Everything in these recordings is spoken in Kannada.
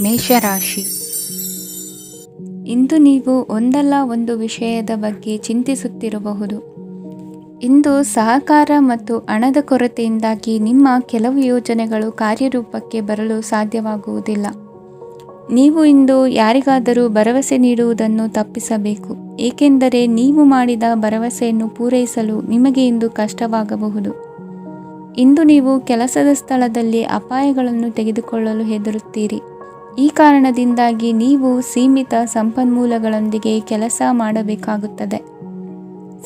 ಮೇಷರಾಶಿ. ಇಂದು ನೀವು ಒಂದಲ್ಲ ಒಂದು ವಿಷಯದ ಬಗ್ಗೆ ಚಿಂತಿಸುತ್ತಿರಬಹುದು. ಇಂದು ಸಹಕಾರ ಮತ್ತು ಹಣದ ಕೊರತೆಯಿಂದಾಗಿ ನಿಮ್ಮ ಕೆಲವು ಯೋಜನೆಗಳು ಕಾರ್ಯರೂಪಕ್ಕೆ ಬರಲು ಸಾಧ್ಯವಾಗುವುದಿಲ್ಲ. ನೀವು ಇಂದು ಯಾರಿಗಾದರೂ ಭರವಸೆ ನೀಡುವುದನ್ನು ತಪ್ಪಿಸಬೇಕು, ಏಕೆಂದರೆ ನೀವು ಮಾಡಿದ ಭರವಸೆಯನ್ನು ಪೂರೈಸಲು ನಿಮಗೆ ಇಂದು ಕಷ್ಟವಾಗಬಹುದು. ಇಂದು ನೀವು ಕೆಲಸದ ಸ್ಥಳದಲ್ಲಿ ಅಪಾಯಗಳನ್ನು ತೆಗೆದುಕೊಳ್ಳಲು ಹೆದರುತ್ತೀರಿ. ಈ ಕಾರಣದಿಂದಾಗಿ ನೀವು ಸೀಮಿತ ಸಂಪನ್ಮೂಲಗಳೊಂದಿಗೆ ಕೆಲಸ ಮಾಡಬೇಕಾಗುತ್ತದೆ.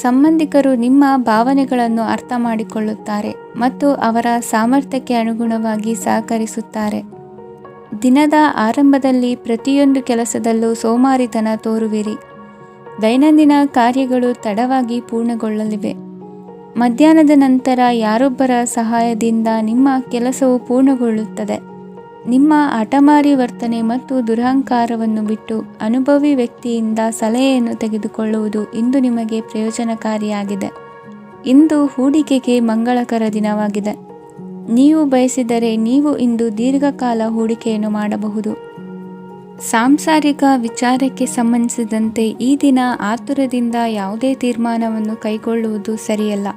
ಸಂಬಂಧಿಕರು ನಿಮ್ಮ ಭಾವನೆಗಳನ್ನು ಅರ್ಥ ಮಾಡಿಕೊಳ್ಳುತ್ತಾರೆ ಮತ್ತು ಅವರ ಸಾಮರ್ಥ್ಯಕ್ಕೆ ಅನುಗುಣವಾಗಿ ಸಹಕರಿಸುತ್ತಾರೆ. ದಿನದ ಆರಂಭದಲ್ಲಿ ಪ್ರತಿಯೊಂದು ಕೆಲಸದಲ್ಲೂ ಸೋಮಾರಿತನ ತೋರುವಿರಿ. ದೈನಂದಿನ ಕಾರ್ಯಗಳು ತಡವಾಗಿ ಪೂರ್ಣಗೊಳ್ಳಲಿವೆ. ಮಧ್ಯಾಹ್ನದ ನಂತರ ಯಾರೊಬ್ಬರ ಸಹಾಯದಿಂದ ನಿಮ್ಮ ಕೆಲಸವು ಪೂರ್ಣಗೊಳ್ಳುತ್ತದೆ. ನಿಮ್ಮ ಹಠಮಾರಿ ವರ್ತನೆ ಮತ್ತು ದುರಹಂಕಾರವನ್ನು ಬಿಟ್ಟು ಅನುಭವಿ ವ್ಯಕ್ತಿಯಿಂದ ಸಲಹೆಯನ್ನು ತೆಗೆದುಕೊಳ್ಳುವುದು ಇಂದು ನಿಮಗೆ ಪ್ರಯೋಜನಕಾರಿಯಾಗಿದೆ. ಇಂದು ಹೂಡಿಕೆಗೆ ಮಂಗಳಕರ ದಿನವಾಗಿದೆ. ನೀವು ಬಯಸಿದರೆ ನೀವು ಇಂದು ದೀರ್ಘಕಾಲ ಹೂಡಿಕೆಯನ್ನು ಮಾಡಬಹುದು. ಸಾಂಸಾರಿಕ ವಿಚಾರಕ್ಕೆ ಸಂಬಂಧಿಸಿದಂತೆ ಈ ದಿನ ಆತುರದಿಂದ ಯಾವುದೇ ತೀರ್ಮಾನವನ್ನು ಕೈಗೊಳ್ಳುವುದು ಸರಿಯಲ್ಲ.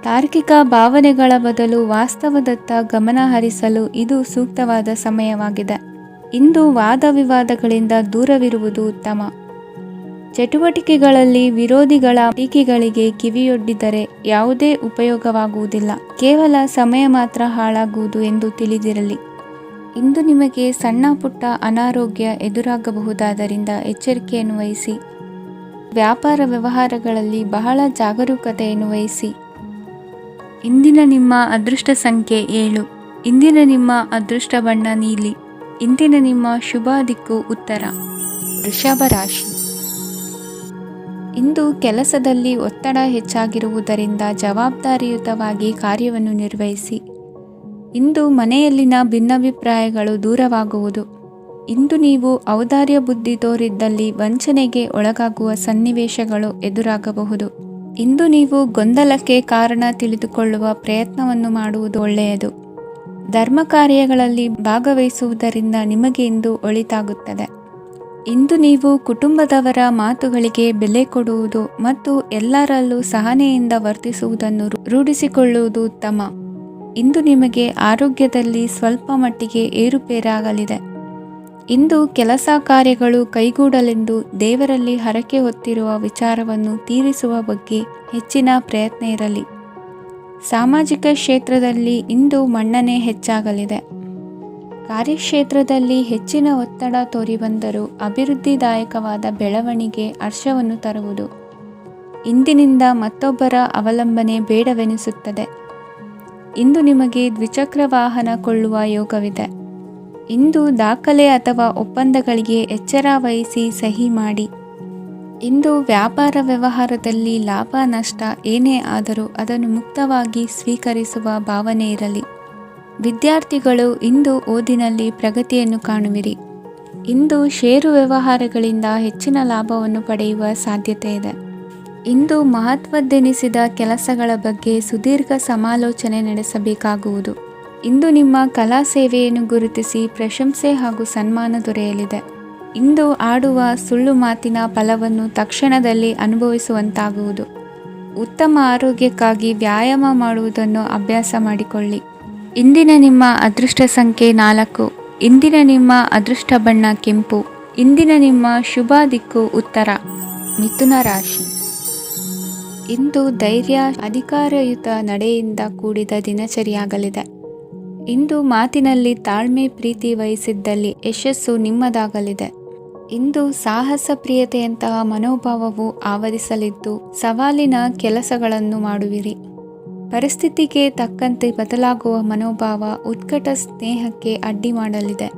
ತಾರ್ಕಿಕ ಭಾವನೆಗಳ ಬದಲು ವಾಸ್ತವದತ್ತ ಗಮನ ಹರಿಸಲು ಇದು ಸೂಕ್ತವಾದ ಸಮಯವಾಗಿದೆ. ಇಂದು ವಾದ ವಿವಾದಗಳಿಂದ ದೂರವಿರುವುದು ಉತ್ತಮ. ಚಟುವಟಿಕೆಗಳಲ್ಲಿ ವಿರೋಧಿಗಳ ಟೀಕೆಗಳಿಗೆ ಕಿವಿಯೊಡ್ಡಿದರೆ ಯಾವುದೇ ಉಪಯೋಗವಾಗುವುದಿಲ್ಲ, ಕೇವಲ ಸಮಯ ಮಾತ್ರ ಹಾಳಾಗುವುದು ಎಂದು ತಿಳಿದಿರಲಿ. ಇಂದು ನಿಮಗೆ ಸಣ್ಣ ಪುಟ್ಟ ಅನಾರೋಗ್ಯ ಎದುರಾಗಬಹುದಾದ್ದರಿಂದ ಎಚ್ಚರಿಕೆಯನ್ನು ವಹಿಸಿ. ವ್ಯಾಪಾರ ವ್ಯವಹಾರಗಳಲ್ಲಿ ಬಹಳ ಜಾಗರೂಕತೆಯನ್ನು ವಹಿಸಿ. ಇಂದಿನ ನಿಮ್ಮ ಅದೃಷ್ಟ ಸಂಖ್ಯೆ 7. ಇಂದಿನ ನಿಮ್ಮ ಅದೃಷ್ಟ ಬಣ್ಣ ನೀಲಿ. ಇಂದಿನ ನಿಮ್ಮ ಶುಭ ದಿಕ್ಕು ಉತ್ತರ. ವೃಷಭ ರಾಶಿ. ಇಂದು ಕೆಲಸದಲ್ಲಿ ಒತ್ತಡ ಹೆಚ್ಚಾಗಿರುವುದರಿಂದ ಜವಾಬ್ದಾರಿಯುತವಾಗಿ ಕಾರ್ಯವನ್ನು ನಿರ್ವಹಿಸಿ. ಇಂದು ಮನೆಯಲ್ಲಿನ ಭಿನ್ನಾಭಿಪ್ರಾಯಗಳು ದೂರವಾಗುವುದು. ಇಂದು ನೀವು ಔದಾರ್ಯ ಬುದ್ಧಿ ತೋರಿದ್ದಲ್ಲಿ ವಂಚನೆಗೆ ಒಳಗಾಗುವ ಸನ್ನಿವೇಶಗಳು ಎದುರಾಗಬಹುದು. ಇಂದು ನೀವು ಗೊಂದಲಕ್ಕೆ ಕಾರಣ ತಿಳಿದುಕೊಳ್ಳುವ ಪ್ರಯತ್ನವನ್ನು ಮಾಡುವುದು ಒಳ್ಳೆಯದು. ಧರ್ಮ ಕಾರ್ಯಗಳಲ್ಲಿ ಭಾಗವಹಿಸುವುದರಿಂದ ನಿಮಗೆ ಇಂದು ಒಳಿತಾಗುತ್ತದೆ. ಇಂದು ನೀವು ಕುಟುಂಬದವರ ಮಾತುಗಳಿಗೆ ಬೆಲೆ ಕೊಡುವುದು ಮತ್ತು ಎಲ್ಲರಲ್ಲೂ ಸಹನೆಯಿಂದ ವರ್ತಿಸುವುದನ್ನು ರೂಢಿಸಿಕೊಳ್ಳುವುದು ಉತ್ತಮ. ಇಂದು ನಿಮಗೆ ಆರೋಗ್ಯದಲ್ಲಿ ಸ್ವಲ್ಪ ಮಟ್ಟಿಗೆ ಏರುಪೇರಾಗಲಿದೆ. ಇಂದು ಕೆಲಸ ಕಾರ್ಯಗಳು ಕೈಗೂಡಲೆಂದು ದೇವರಲ್ಲಿ ಹರಕೆ ಹೊತ್ತಿರುವ ವಿಚಾರವನ್ನು ತೀರಿಸುವ ಬಗ್ಗೆ ಹೆಚ್ಚಿನ ಪ್ರಯತ್ನ ಇರಲಿ. ಸಾಮಾಜಿಕ ಕ್ಷೇತ್ರದಲ್ಲಿ ಇಂದು ಮನ್ನಣೆ ಹೆಚ್ಚಾಗಲಿದೆ. ಕಾರ್ಯಕ್ಷೇತ್ರದಲ್ಲಿ ಹೆಚ್ಚಿನ ಒತ್ತಡ ತೋರಿಬಂದರೂ ಅಭಿವೃದ್ಧಿದಾಯಕವಾದ ಬೆಳವಣಿಗೆ ಹರ್ಷವನ್ನು ತರುವುದು. ಇಂದಿನಿಂದ ಮತ್ತೊಬ್ಬರ ಅವಲಂಬನೆ ಬೇಡವೆನಿಸುತ್ತದೆ. ಇಂದು ನಿಮಗೆ ದ್ವಿಚಕ್ರ ವಾಹನ ಕೊಳ್ಳುವ ಯೋಗವಿದೆ. ಇಂದು ದಾಖಲೆ ಅಥವಾ ಒಪ್ಪಂದಗಳಿಗೆ ಎಚ್ಚರ ವಹಿಸಿ ಸಹಿ ಮಾಡಿ. ಇಂದು ವ್ಯಾಪಾರ ವ್ಯವಹಾರದಲ್ಲಿ ಲಾಭ ನಷ್ಟ ಏನೇ ಆದರೂ ಅದನ್ನು ಮುಕ್ತವಾಗಿ ಸ್ವೀಕರಿಸುವ ಭಾವನೆ ಇರಲಿ. ವಿದ್ಯಾರ್ಥಿಗಳು ಇಂದು ಓದಿನಲ್ಲಿ ಪ್ರಗತಿಯನ್ನು ಕಾಣುವಿರಿ. ಇಂದು ಷೇರು ವ್ಯವಹಾರಗಳಿಂದ ಹೆಚ್ಚಿನ ಲಾಭವನ್ನು ಪಡೆಯುವ ಸಾಧ್ಯತೆ ಇದೆ. ಇಂದು ಮಹತ್ವದ್ದೆನಿಸಿದ ಕೆಲಸಗಳ ಬಗ್ಗೆ ಸುದೀರ್ಘ ಸಮಾಲೋಚನೆ ನಡೆಸಬೇಕಾಗುವುದು. ಇಂದು ನಿಮ್ಮ ಕಲಾ ಸೇವೆಯನ್ನು ಗುರುತಿಸಿ ಪ್ರಶಂಸೆ ಹಾಗೂ ಸನ್ಮಾನ ದೊರೆಯಲಿದೆ. ಇಂದು ಆಡುವ ಸುಳ್ಳು ಮಾತಿನ ಫಲವನ್ನು ತಕ್ಷಣದಲ್ಲಿ ಅನುಭವಿಸುವಂತಾಗುವುದು. ಉತ್ತಮ ಆರೋಗ್ಯಕ್ಕಾಗಿ ವ್ಯಾಯಾಮ ಮಾಡುವುದನ್ನು ಅಭ್ಯಾಸ ಮಾಡಿಕೊಳ್ಳಿ. ಇಂದಿನ ನಿಮ್ಮ ಅದೃಷ್ಟ ಸಂಖ್ಯೆ 4. ಇಂದಿನ ನಿಮ್ಮ ಅದೃಷ್ಟ ಬಣ್ಣ ಕೆಂಪು. ಇಂದಿನ ನಿಮ್ಮ ಶುಭ ದಿಕ್ಕು ಉತ್ತರ. ಮಿಥುನ ರಾಶಿ. ಇಂದು ಧೈರ್ಯ, ಅಧಿಕಾರಯುತ ನಡೆಯಿಂದ ಕೂಡಿದ ದಿನಚರಿಯಾಗಲಿದೆ. ಇಂದು ಮಾತಿನಲ್ಲಿ ತಾಳ್ಮೆ, ಪ್ರೀತಿ ವಹಿಸಿದ್ದಲ್ಲಿ ಯಶಸ್ಸು ನಿಮ್ಮದಾಗಲಿದೆ. ಇಂದು ಸಾಹಸ ಪ್ರಿಯತೆಯಂತಹ ಮನೋಭಾವವು ಆವರಿಸಲಿದ್ದು ಸವಾಲಿನ ಕೆಲಸಗಳನ್ನು ಮಾಡುವಿರಿ. ಪರಿಸ್ಥಿತಿಗೆ ತಕ್ಕಂತೆ ಬದಲಾಗುವ ಮನೋಭಾವ ಉತ್ಕಟ ಸ್ನೇಹಕ್ಕೆ ಅಡ್ಡಿ ಮಾಡಲಿದೆ.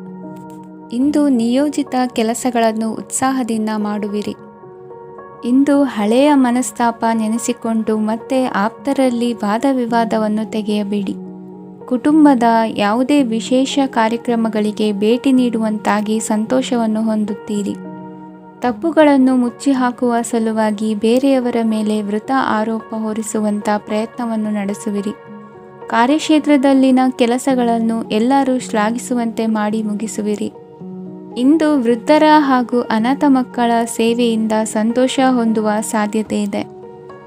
ಇಂದು ನಿಯೋಜಿತ ಕೆಲಸಗಳನ್ನು ಉತ್ಸಾಹದಿಂದ ಮಾಡುವಿರಿ. ಇಂದು ಹಳೆಯ ಮನಸ್ತಾಪ ನೆನೆಸಿಕೊಂಡು ಮತ್ತೆ ಆಪ್ತರಲ್ಲಿ ವಾದ ವಿವಾದವನ್ನು ತೆಗೆಯಬೇಡಿ. ಕುಟುಂಬದ ಯಾವುದೇ ವಿಶೇಷ ಕಾರ್ಯಕ್ರಮಗಳಿಗೆ ಭೇಟಿ ನೀಡುವಂತಾಗಿ ಸಂತೋಷವನ್ನು ಹೊಂದುತ್ತೀರಿ. ತಪ್ಪುಗಳನ್ನು ಮುಚ್ಚಿಹಾಕುವ ಸಲುವಾಗಿ ಬೇರೆಯವರ ಮೇಲೆ ವೃಥಾ ಆರೋಪ ಹೊರಿಸುವಂಥ ಪ್ರಯತ್ನವನ್ನು ನಡೆಸುವಿರಿ. ಕಾರ್ಯಕ್ಷೇತ್ರದಲ್ಲಿನ ಕೆಲಸಗಳನ್ನು ಎಲ್ಲರೂ ಶ್ಲಾಘಿಸುವಂತೆ ಮಾಡಿ ಮುಗಿಸುವಿರಿ. ಇಂದು ವೃದ್ಧರ ಹಾಗೂ ಅನಾಥ ಮಕ್ಕಳ ಸೇವೆಯಿಂದ ಸಂತೋಷ ಹೊಂದುವ ಸಾಧ್ಯತೆ ಇದೆ.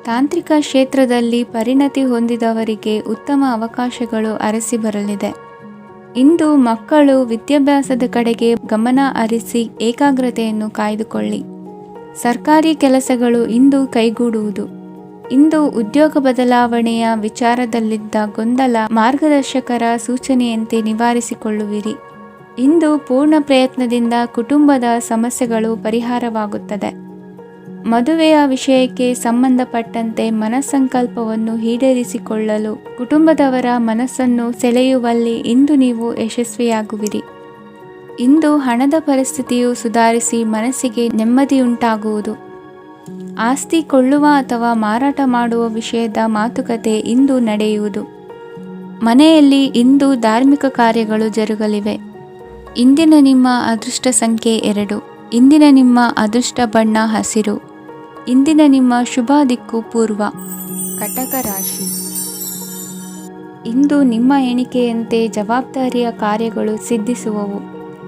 ತಾಂತ್ರಿಕ ಕ್ಷೇತ್ರದಲ್ಲಿ ಪರಿಣತಿ ಹೊಂದಿದವರಿಗೆ ಉತ್ತಮ ಅವಕಾಶಗಳು ಅರಸಿ ಬರಲಿದೆ. ಇಂದು ಮಕ್ಕಳು ವಿದ್ಯಾಭ್ಯಾಸದ ಕಡೆಗೆ ಗಮನ ಹರಿಸಿ ಏಕಾಗ್ರತೆಯನ್ನು ಕಾಯ್ದುಕೊಳ್ಳಿ. ಸರ್ಕಾರಿ ಕೆಲಸಗಳು ಇಂದು ಕೈಗೂಡುವುದು. ಇಂದು ಉದ್ಯೋಗ ಬದಲಾವಣೆಯ ವಿಚಾರದಲ್ಲಿದ್ದ ಗೊಂದಲ ಮಾರ್ಗದರ್ಶಕರ ಸೂಚನೆಯಂತೆ ನಿವಾರಿಸಿಕೊಳ್ಳುವಿರಿ. ಇಂದು ಪೂರ್ಣ ಪ್ರಯತ್ನದಿಂದ ಕುಟುಂಬದ ಸಮಸ್ಯೆಗಳು ಪರಿಹಾರವಾಗುತ್ತದೆ. ಮದುವೆಯ ವಿಷಯಕ್ಕೆ ಸಂಬಂಧಪಟ್ಟಂತೆ ಮನಸ್ಸಂಕಲ್ಪವನ್ನು ಈಡೇರಿಸಿಕೊಳ್ಳಲು ಕುಟುಂಬದವರ ಮನಸ್ಸನ್ನು ಸೆಳೆಯುವಲ್ಲಿ ಇಂದು ನೀವು ಯಶಸ್ವಿಯಾಗುವಿರಿ. ಇಂದು ಹಣದ ಪರಿಸ್ಥಿತಿಯು ಸುಧಾರಿಸಿ ಮನಸ್ಸಿಗೆ ನೆಮ್ಮದಿಯುಂಟಾಗುವುದು. ಆಸ್ತಿ ಕೊಳ್ಳುವ ಅಥವಾ ಮಾರಾಟ ಮಾಡುವ ವಿಷಯದ ಮಾತುಕತೆ ಇಂದು ನಡೆಯುವುದು. ಮನೆಯಲ್ಲಿ ಇಂದು ಧಾರ್ಮಿಕ ಕಾರ್ಯಗಳು ಜರುಗಲಿವೆ. ಇಂದಿನ ನಿಮ್ಮ ಅದೃಷ್ಟ ಸಂಖ್ಯೆ 2. ಇಂದಿನ ನಿಮ್ಮ ಅದೃಷ್ಟ ಬಣ್ಣ ಹಸಿರು. ಇಂದಿನ ನಿಮ್ಮ ಶುಭ ದಿಕ್ಕು ಪೂರ್ವ. ಕಟಕ ರಾಶಿ. ಇಂದು ನಿಮ್ಮ ಎಣಿಕೆಯಂತೆ ಜವಾಬ್ದಾರಿಯ ಕಾರ್ಯಗಳು ಸಿದ್ಧಿಸುವವು.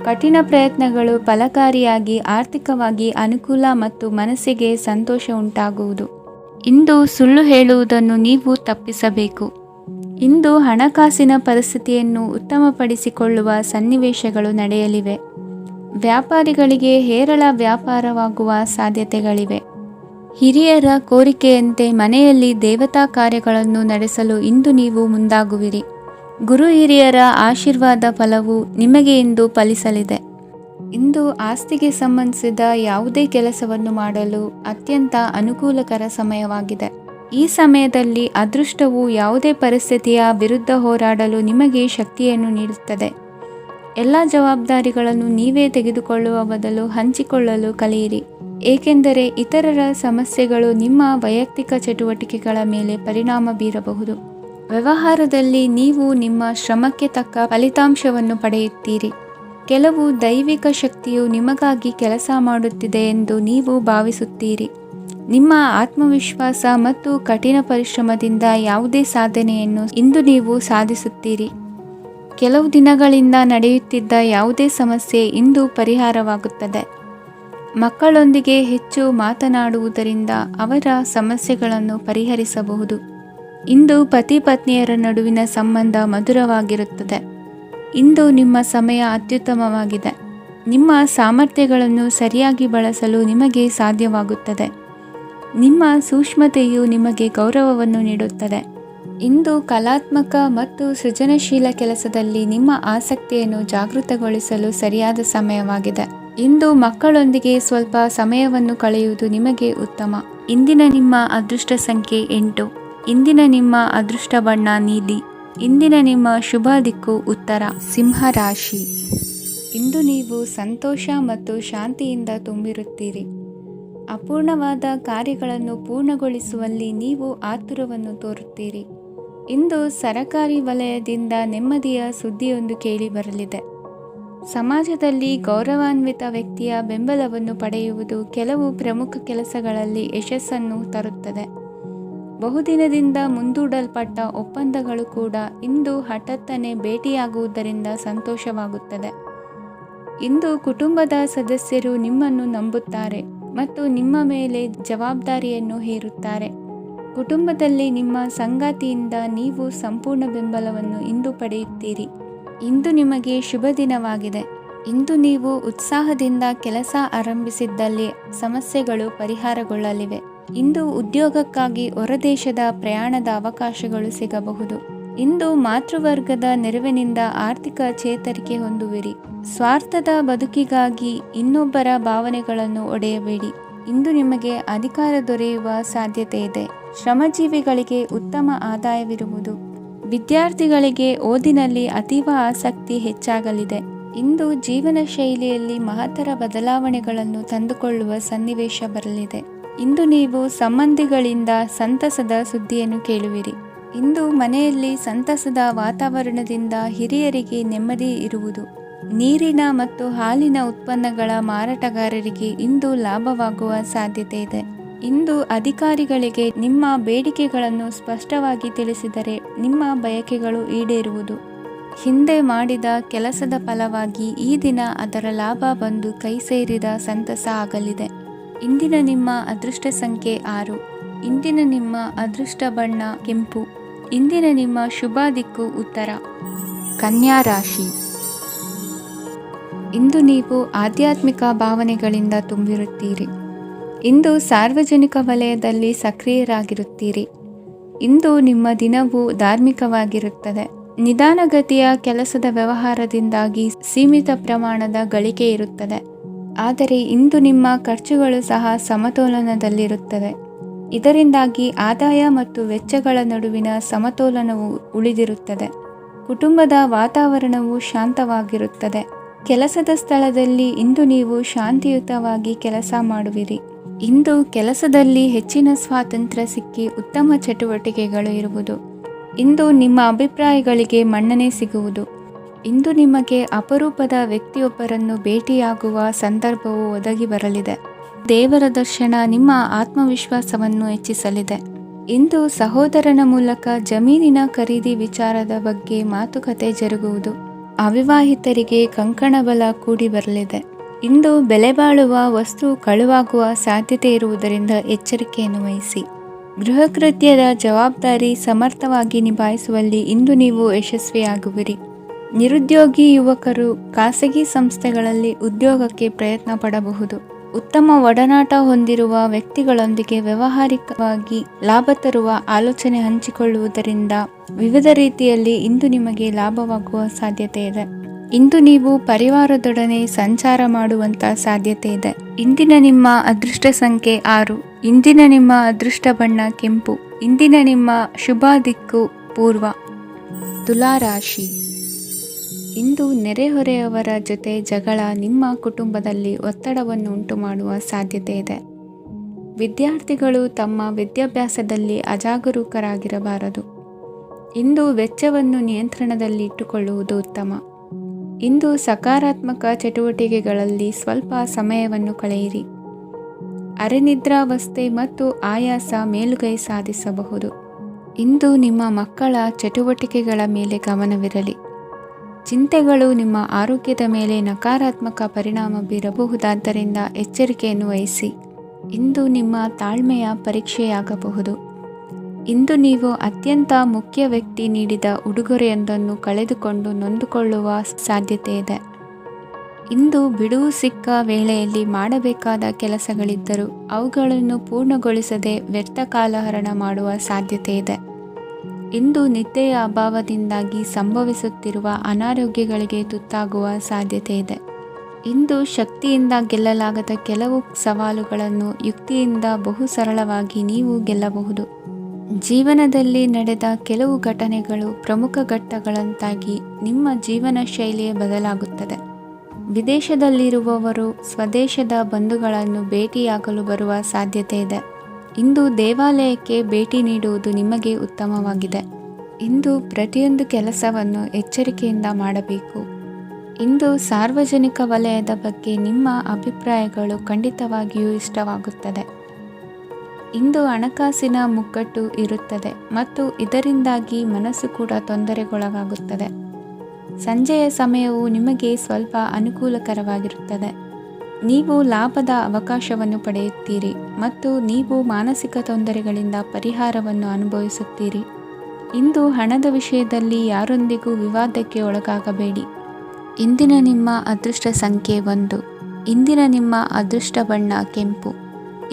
ಕಠಿಣ ಪ್ರಯತ್ನಗಳು ಫಲಕಾರಿಯಾಗಿ ಆರ್ಥಿಕವಾಗಿ ಅನುಕೂಲ ಮತ್ತು ಮನಸ್ಸಿಗೆ ಸಂತೋಷ ಉಂಟಾಗುವುದು. ಇಂದು ಸುಳ್ಳು ಹೇಳುವುದನ್ನು ನೀವು ತಪ್ಪಿಸಬೇಕು. ಇಂದು ಹಣಕಾಸಿನ ಪರಿಸ್ಥಿತಿಯನ್ನು ಉತ್ತಮಪಡಿಸಿಕೊಳ್ಳುವ ಸನ್ನಿವೇಶಗಳು ನಡೆಯಲಿವೆ. ವ್ಯಾಪಾರಿಗಳಿಗೆ ಹೇರಳ ವ್ಯಾಪಾರವಾಗುವ ಸಾಧ್ಯತೆಗಳಿವೆ. ಹಿರಿಯರ ಕೋರಿಕೆಯಂತೆ ಮನೆಯಲ್ಲಿ ದೇವತಾ ಕಾರ್ಯಗಳನ್ನು ನಡೆಸಲು ಇಂದು ನೀವು ಮುಂದಾಗುವಿರಿ. ಗುರು ಹಿರಿಯರ ಆಶೀರ್ವಾದ ಫಲವು ನಿಮಗೆ ಇಂದು ಫಲಿಸಲಿದೆ. ಇಂದು ಆಸ್ತಿಗೆ ಸಂಬಂಧಿಸಿದ ಯಾವುದೇ ಕೆಲಸವನ್ನು ಮಾಡಲು ಅತ್ಯಂತ ಅನುಕೂಲಕರ ಸಮಯವಾಗಿದೆ. ಈ ಸಮಯದಲ್ಲಿ ಅದೃಷ್ಟವು ಯಾವುದೇ ಪರಿಸ್ಥಿತಿಯ ವಿರುದ್ಧ ಹೋರಾಡಲು ನಿಮಗೆ ಶಕ್ತಿಯನ್ನು ನೀಡುತ್ತದೆ. ಎಲ್ಲ ಜವಾಬ್ದಾರಿಗಳನ್ನು ನೀವೇ ತೆಗೆದುಕೊಳ್ಳುವ ಬದಲು ಹಂಚಿಕೊಳ್ಳಲು ಕಲಿಯಿರಿ. ಏಕೆಂದರೆ ಇತರರ ಸಮಸ್ಯೆಗಳು ನಿಮ್ಮ ವೈಯಕ್ತಿಕ ಚಟುವಟಿಕೆಗಳ ಮೇಲೆ ಪರಿಣಾಮ ಬೀರಬಹುದು. ವ್ಯವಹಾರದಲ್ಲಿ ನೀವು ನಿಮ್ಮ ಶ್ರಮಕ್ಕೆ ತಕ್ಕ ಫಲಿತಾಂಶವನ್ನು ಪಡೆಯುತ್ತೀರಿ. ಕೆಲವು ದೈವಿಕ ಶಕ್ತಿಯು ನಿಮಗಾಗಿ ಕೆಲಸ ಮಾಡುತ್ತಿದೆ ಎಂದು ನೀವು ಭಾವಿಸುತ್ತೀರಿ. ನಿಮ್ಮ ಆತ್ಮವಿಶ್ವಾಸ ಮತ್ತು ಕಠಿಣ ಪರಿಶ್ರಮದಿಂದ ಯಾವುದೇ ಸಾಧನೆಯನ್ನು ಇಂದು ನೀವು ಸಾಧಿಸುತ್ತೀರಿ. ಕೆಲವು ದಿನಗಳಿಂದ ನಡೆಯುತ್ತಿದ್ದ ಯಾವುದೇ ಸಮಸ್ಯೆ ಇಂದು ಪರಿಹಾರವಾಗುತ್ತದೆ. ಮಕ್ಕಳೊಂದಿಗೆ ಹೆಚ್ಚು ಮಾತನಾಡುವುದರಿಂದ ಅವರ ಸಮಸ್ಯೆಗಳನ್ನು ಪರಿಹರಿಸಬಹುದು. ಇಂದು ಪತಿ ಪತ್ನಿಯರ ನಡುವಿನ ಸಂಬಂಧ ಮಧುರವಾಗಿರುತ್ತದೆ. ಇಂದು ನಿಮ್ಮ ಸಮಯ ಅತ್ಯುತ್ತಮವಾಗಿದೆ. ನಿಮ್ಮ ಸಾಮರ್ಥ್ಯಗಳನ್ನು ಸರಿಯಾಗಿ ಬಳಸಲು ನಿಮಗೆ ಸಾಧ್ಯವಾಗುತ್ತದೆ. ನಿಮ್ಮ ಸೂಕ್ಷ್ಮತೆಯು ನಿಮಗೆ ಗೌರವವನ್ನು ನೀಡುತ್ತದೆ. ಇಂದು ಕಲಾತ್ಮಕ ಮತ್ತು ಸೃಜನಶೀಲ ಕೆಲಸದಲ್ಲಿ ನಿಮ್ಮ ಆಸಕ್ತಿಯನ್ನು ಜಾಗೃತಗೊಳಿಸಲು ಸರಿಯಾದ ಸಮಯವಾಗಿದೆ. ಇಂದು ಮಕ್ಕಳೊಂದಿಗೆ ಸ್ವಲ್ಪ ಸಮಯವನ್ನು ಕಳೆಯುವುದು ನಿಮಗೆ ಉತ್ತಮ. ಇಂದಿನ ನಿಮ್ಮ ಅದೃಷ್ಟ ಸಂಖ್ಯೆ 8. ಇಂದಿನ ನಿಮ್ಮ ಅದೃಷ್ಟ ಬಣ್ಣ ನೀಲಿ. ಇಂದಿನ ನಿಮ್ಮ ಶುಭ ದಿಕ್ಕು ಉತ್ತರ. ಸಿಂಹ ರಾಶಿ. ಇಂದು ನೀವು ಸಂತೋಷ ಮತ್ತು ಶಾಂತಿಯಿಂದ ತುಂಬಿರುತ್ತೀರಿ. ಅಪೂರ್ಣವಾದ ಕಾರ್ಯಗಳನ್ನು ಪೂರ್ಣಗೊಳಿಸುವಲ್ಲಿ ನೀವು ಆತುರವನ್ನು ತೋರುತ್ತೀರಿ. ಇಂದು ಸರಕಾರಿ ವಲಯದಿಂದ ನೆಮ್ಮದಿಯ ಸುದ್ದಿಯೊಂದು ಕೇಳಿಬರಲಿದೆ. ಸಮಾಜದಲ್ಲಿ ಗೌರವಾನ್ವಿತ ವ್ಯಕ್ತಿಯ ಬೆಂಬಲವನ್ನು ಪಡೆಯುವುದು ಕೆಲವು ಪ್ರಮುಖ ಕೆಲಸಗಳಲ್ಲಿ ಯಶಸ್ಸನ್ನು ತರುತ್ತದೆ. ಬಹುದಿನದಿಂದ ಮುಂದೂಡಲ್ಪಟ್ಟ ಒಪ್ಪಂದಗಳು ಕೂಡ ಇಂದು ಹಠಾತ್ತನೆ ಭೇಟಿಯಾಗುವುದರಿಂದ ಸಂತೋಷವಾಗುತ್ತದೆ. ಇಂದು ಕುಟುಂಬದ ಸದಸ್ಯರು ನಿಮ್ಮನ್ನು ನಂಬುತ್ತಾರೆ ಮತ್ತು ನಿಮ್ಮ ಮೇಲೆ ಜವಾಬ್ದಾರಿಯನ್ನು ಹೇರುತ್ತಾರೆ. ಕುಟುಂಬದಲ್ಲಿ ನಿಮ್ಮ ಸಂಗಾತಿಯಿಂದ ನೀವು ಸಂಪೂರ್ಣ ಬೆಂಬಲವನ್ನು ಇಂದು ಪಡೆಯುತ್ತೀರಿ. ಇಂದು ನಿಮಗೆ ಶುಭ ದಿನವಾಗಿದೆ. ಇಂದು ನೀವು ಉತ್ಸಾಹದಿಂದ ಕೆಲಸ ಆರಂಭಿಸಿದ್ದಲ್ಲಿ ಸಮಸ್ಯೆಗಳು ಪರಿಹಾರಗೊಳ್ಳಲಿವೆ. ಇಂದು ಉದ್ಯೋಗಕ್ಕಾಗಿ ಹೊರದೇಶದ ಪ್ರಯಾಣದ ಅವಕಾಶಗಳು ಸಿಗಬಹುದು. ಇಂದು ಮಾತೃವರ್ಗದ ನೆರವಿನಿಂದ ಆರ್ಥಿಕ ಚೇತರಿಕೆ ಹೊಂದುವಿರಿ. ಸ್ವಾರ್ಥದ ಬದುಕಿಗಾಗಿ ಇನ್ನೊಬ್ಬರ ಭಾವನೆಗಳನ್ನು ಒಡೆಯಬೇಡಿ. ಇಂದು ನಿಮಗೆ ಅಧಿಕಾರ ದೊರೆಯುವ ಸಾಧ್ಯತೆ ಇದೆ. ಶ್ರಮಜೀವಿಗಳಿಗೆ ಉತ್ತಮ ಆದಾಯವಿರುವುದು. ವಿದ್ಯಾರ್ಥಿಗಳಿಗೆ ಓದಿನಲ್ಲಿ ಅತೀವ ಆಸಕ್ತಿ ಹೆಚ್ಚಾಗಲಿದೆ. ಇಂದು ಜೀವನ ಶೈಲಿಯಲ್ಲಿ ಮಹತ್ತರ ಬದಲಾವಣೆಗಳನ್ನು ತಂದುಕೊಳ್ಳುವ ಸನ್ನಿವೇಶ ಬರಲಿದೆ. ಇಂದು ನೀವು ಸಂಬಂಧಿಗಳಿಂದ ಸಂತಸದ ಸುದ್ದಿಯನ್ನು ಕೇಳುವಿರಿ. ಇಂದು ಮನೆಯಲ್ಲಿ ಸಂತಸದ ವಾತಾವರಣದಿಂದ ಹಿರಿಯರಿಗೆ ನೆಮ್ಮದಿ ಇರುವುದು. ನೀರಿನ ಮತ್ತು ಹಾಲಿನ ಉತ್ಪನ್ನಗಳ ಮಾರಾಟಗಾರರಿಗೆ ಇಂದು ಲಾಭವಾಗುವ ಸಾಧ್ಯತೆ ಇದೆ. ಇಂದು ಅಧಿಕಾರಿಗಳಿಗೆ ನಿಮ್ಮ ಬೇಡಿಕೆಗಳನ್ನು ಸ್ಪಷ್ಟವಾಗಿ ತಿಳಿಸಿದರೆ ನಿಮ್ಮ ಬಯಕೆಗಳು ಈಡೇರುವುದು. ಹಿಂದೆ ಮಾಡಿದ ಕೆಲಸದ ಫಲವಾಗಿ ಈ ದಿನ ಅದರ ಲಾಭ ಬಂದು ಕೈ ಸೇರಿದ ಸಂತಸ ಆಗಲಿದೆ. ಇಂದಿನ ನಿಮ್ಮ ಅದೃಷ್ಟ ಸಂಖ್ಯೆ 6. ಇಂದಿನ ನಿಮ್ಮ ಅದೃಷ್ಟ ಬಣ್ಣ ಕೆಂಪು. ಇಂದಿನ ನಿಮ್ಮ ಶುಭ ದಿಕ್ಕು ಉತ್ತರ. ಕನ್ಯಾ ರಾಶಿ. ಇಂದು ನೀವು ಆಧ್ಯಾತ್ಮಿಕ ಭಾವನೆಗಳಿಂದ ತುಂಬಿರುತ್ತೀರಿ. ಇಂದು ಸಾರ್ವಜನಿಕ ವಲಯದಲ್ಲಿ ಸಕ್ರಿಯರಾಗಿರುತ್ತೀರಿ. ಇಂದು ನಿಮ್ಮ ದಿನವು ಧಾರ್ಮಿಕವಾಗಿರುತ್ತದೆ. ನಿಧಾನಗತಿಯ ಕೆಲಸದ ವ್ಯವಹಾರದಿಂದಾಗಿ ಸೀಮಿತ ಪ್ರಮಾಣದ ಗಳಿಕೆ ಇರುತ್ತದೆ. ಆದರೆ ಇಂದು ನಿಮ್ಮ ಖರ್ಚುಗಳು ಸಹ ಸಮತೋಲನದಲ್ಲಿರುತ್ತವೆ. ಇದರಿಂದಾಗಿ ಆದಾಯ ಮತ್ತು ವೆಚ್ಚಗಳ ನಡುವಿನ ಸಮತೋಲನವು ಉಳಿದಿರುತ್ತದೆ. ಕುಟುಂಬದ ವಾತಾವರಣವು ಶಾಂತವಾಗಿರುತ್ತದೆ. ಕೆಲಸದ ಸ್ಥಳದಲ್ಲಿ ಇಂದು ನೀವು ಶಾಂತಿಯುತವಾಗಿ ಕೆಲಸ ಮಾಡುವಿರಿ. ಇಂದು ಕೆಲಸದಲ್ಲಿ ಹೆಚ್ಚಿನ ಸ್ವಾತಂತ್ರ್ಯ ಸಿಕ್ಕಿ ಉತ್ತಮ ಚಟುವಟಿಕೆಗಳು ಇರುವುದು. ಇಂದು ನಿಮ್ಮ ಅಭಿಪ್ರಾಯಗಳಿಗೆ ಮನ್ನಣೆ ಸಿಗುವುದು. ಇಂದು ನಿಮಗೆ ಅಪರೂಪದ ವ್ಯಕ್ತಿಯೊಬ್ಬರನ್ನು ಭೇಟಿಯಾಗುವ ಸಂದರ್ಭವು ಒದಗಿ ಬರಲಿದೆ. ದೇವರ ದರ್ಶನ ನಿಮ್ಮ ಆತ್ಮವಿಶ್ವಾಸವನ್ನು ಹೆಚ್ಚಿಸಲಿದೆ. ಇಂದು ಸಹೋದರನ ಮೂಲಕ ಜಮೀನಿನ ಖರೀದಿ ವಿಚಾರದ ಬಗ್ಗೆ ಮಾತುಕತೆ ಜರುಗುವುದು. ಅವಿವಾಹಿತರಿಗೆ ಕಂಕಣ ಬಲ ಕೂಡಿ ಬರಲಿದೆ. ಇಂದು ಬೆಲೆ ಬಾಳುವ ವಸ್ತು ಕಳುವಾಗುವ ಸಾಧ್ಯತೆ ಇರುವುದರಿಂದ ಎಚ್ಚರಿಕೆಯನ್ನು ವಹಿಸಿ. ಗೃಹ ಕೃತ್ಯದ ಜವಾಬ್ದಾರಿ ಸಮರ್ಥವಾಗಿ ನಿಭಾಯಿಸುವಲ್ಲಿ ಇಂದು ನೀವು ಯಶಸ್ವಿಯಾಗುವಿರಿ. ನಿರುದ್ಯೋಗಿ ಯುವಕರು ಖಾಸಗಿ ಸಂಸ್ಥೆಗಳಲ್ಲಿ ಉದ್ಯೋಗಕ್ಕೆ ಪ್ರಯತ್ನ ಪಡಬಹುದು. ಉತ್ತಮ ಒಡನಾಟ ಹೊಂದಿರುವ ವ್ಯಕ್ತಿಗಳೊಂದಿಗೆ ವ್ಯಾವಹಾರಿಕವಾಗಿ ಲಾಭ ತರುವ ಆಲೋಚನೆ ಹಂಚಿಕೊಳ್ಳುವುದರಿಂದ ವಿವಿಧ ರೀತಿಯಲ್ಲಿ ಇಂದು ನಿಮಗೆ ಲಾಭವಾಗುವ ಸಾಧ್ಯತೆ ಇದೆ. ಇಂದು ನೀವು ಪರಿವಾರದೊಡನೆ ಸಂಚಾರ ಮಾಡುವಂತ ಸಾಧ್ಯತೆ ಇದೆ. ಇಂದಿನ ನಿಮ್ಮ ಅದೃಷ್ಟ ಸಂಖ್ಯೆ 6. ಇಂದಿನ ನಿಮ್ಮ ಅದೃಷ್ಟ ಬಣ್ಣ ಕೆಂಪು. ಇಂದಿನ ನಿಮ್ಮ ಶುಭ ದಿಕ್ಕು ಪೂರ್ವ. ತುಲಾ ರಾಶಿ. ಇಂದು ನೆರೆಹೊರೆಯವರ ಜೊತೆ ಜಗಳ ನಿಮ್ಮ ಕುಟುಂಬದಲ್ಲಿ ಒತ್ತಡವನ್ನು ಉಂಟು ಮಾಡುವ ಸಾಧ್ಯತೆ ಇದೆ. ವಿದ್ಯಾರ್ಥಿಗಳು ತಮ್ಮ ವಿದ್ಯಾಭ್ಯಾಸದಲ್ಲಿ ಅಜಾಗರೂಕರಾಗಿರಬಾರದು. ಇಂದು ವೆಚ್ಚವನ್ನು ನಿಯಂತ್ರಣದಲ್ಲಿ ಇಟ್ಟುಕೊಳ್ಳುವುದು ಉತ್ತಮ. ಇಂದು ಸಕಾರಾತ್ಮಕ ಚಟುವಟಿಕೆಗಳಲ್ಲಿ ಸ್ವಲ್ಪ ಸಮಯವನ್ನು ಕಳೆಯಿರಿ. ಅರೆನಿದ್ರಾವಸ್ಥೆ ಮತ್ತು ಆಯಾಸ ಮೇಲುಗೈ ಸಾಧಿಸಬಹುದು. ಇಂದು ನಿಮ್ಮ ಮಕ್ಕಳ ಚಟುವಟಿಕೆಗಳ ಮೇಲೆ ಗಮನವಿರಲಿ. ಚಿಂತೆಗಳು ನಿಮ್ಮ ಆರೋಗ್ಯದ ಮೇಲೆ ನಕಾರಾತ್ಮಕ ಪರಿಣಾಮ ಬೀರಬಹುದಾದ್ದರಿಂದ ಎಚ್ಚರಿಕೆಯನ್ನು ವಹಿಸಿ. ಇಂದು ನಿಮ್ಮ ತಾಳ್ಮೆಯ ಪರೀಕ್ಷೆಯಾಗಬಹುದು. ಇಂದು ನೀವು ಅತ್ಯಂತ ಮುಖ್ಯ ವ್ಯಕ್ತಿ ನೀಡಿದ ಉಡುಗೊರೆಯೊಂದನ್ನು ಕಳೆದುಕೊಂಡು ನೊಂದುಕೊಳ್ಳುವ ಸಾಧ್ಯತೆ ಇದೆ. ಇಂದು ಬಿಡುವು ಸಿಕ್ಕ ವೇಳೆಯಲ್ಲಿ ಮಾಡಬೇಕಾದ ಕೆಲಸಗಳಿದ್ದರೂ ಅವುಗಳನ್ನು ಪೂರ್ಣಗೊಳಿಸದೆ ವ್ಯರ್ಥ ಕಾಲಹರಣ ಮಾಡುವ ಸಾಧ್ಯತೆ ಇದೆ. ಇಂದು ನಿದ್ದೆಯ ಅಭಾವದಿಂದಾಗಿ ಸಂಭವಿಸುತ್ತಿರುವ ಅನಾರೋಗ್ಯಗಳಿಗೆ ತುತ್ತಾಗುವ ಸಾಧ್ಯತೆ ಇದೆ. ಇಂದು ಶಕ್ತಿಯಿಂದ ಗೆಲ್ಲಲಾಗದ ಕೆಲವು ಸವಾಲುಗಳನ್ನು ಯುಕ್ತಿಯಿಂದ ಬಹು ಸರಳವಾಗಿ ನೀವು ಗೆಲ್ಲಬಹುದು. ಜೀವನದಲ್ಲಿ ನಡೆದ ಕೆಲವು ಘಟನೆಗಳು ಪ್ರಮುಖ ಘಟ್ಟಗಳಂತಾಗಿ ನಿಮ್ಮ ಜೀವನ ಶೈಲಿಯೇ ಬದಲಾಗುತ್ತದೆ. ವಿದೇಶದಲ್ಲಿರುವವರು ಸ್ವದೇಶದ ಬಂಧುಗಳನ್ನು ಭೇಟಿಯಾಗಲು ಬರುವ ಸಾಧ್ಯತೆ ಇದೆ. ಇಂದು ದೇವಾಲಯಕ್ಕೆ ಭೇಟಿ ನೀಡುವುದು ನಿಮಗೆ ಉತ್ತಮವಾಗಿದೆ. ಇಂದು ಪ್ರತಿಯೊಂದು ಕೆಲಸವನ್ನು ಎಚ್ಚರಿಕೆಯಿಂದ ಮಾಡಬೇಕು. ಇಂದು ಸಾರ್ವಜನಿಕ ವಲಯದ ಬಗ್ಗೆ ನಿಮ್ಮ ಅಭಿಪ್ರಾಯಗಳು ಖಂಡಿತವಾಗಿಯೂ ಇಷ್ಟವಾಗುತ್ತದೆ. ಇಂದು ಹಣಕಾಸಿನ ಮುಗ್ಗಟ್ಟು ಇರುತ್ತದೆ ಮತ್ತು ಇದರಿಂದಾಗಿ ಮನಸ್ಸು ಕೂಡ ತೊಂದರೆಗೊಳಗಾಗುತ್ತದೆ. ಸಂಜೆಯ ಸಮಯವು ನಿಮಗೆ ಸ್ವಲ್ಪ ಅನುಕೂಲಕರವಾಗಿರುತ್ತದೆ. ನೀವು ಲಾಭದ ಅವಕಾಶವನ್ನು ಪಡೆಯುತ್ತೀರಿ ಮತ್ತು ನೀವು ಮಾನಸಿಕ ತೊಂದರೆಗಳಿಂದ ಪರಿಹಾರವನ್ನು ಅನುಭವಿಸುತ್ತೀರಿ. ಇಂದು ಹಣದ ವಿಷಯದಲ್ಲಿ ಯಾರೊಂದಿಗೂ ವಿವಾದಕ್ಕೆ ಒಳಗಾಗಬೇಡಿ. ಇಂದಿನ ನಿಮ್ಮ ಅದೃಷ್ಟ ಸಂಖ್ಯೆ 1. ಇಂದಿನ ನಿಮ್ಮ ಅದೃಷ್ಟ ಬಣ್ಣ ಕೆಂಪು.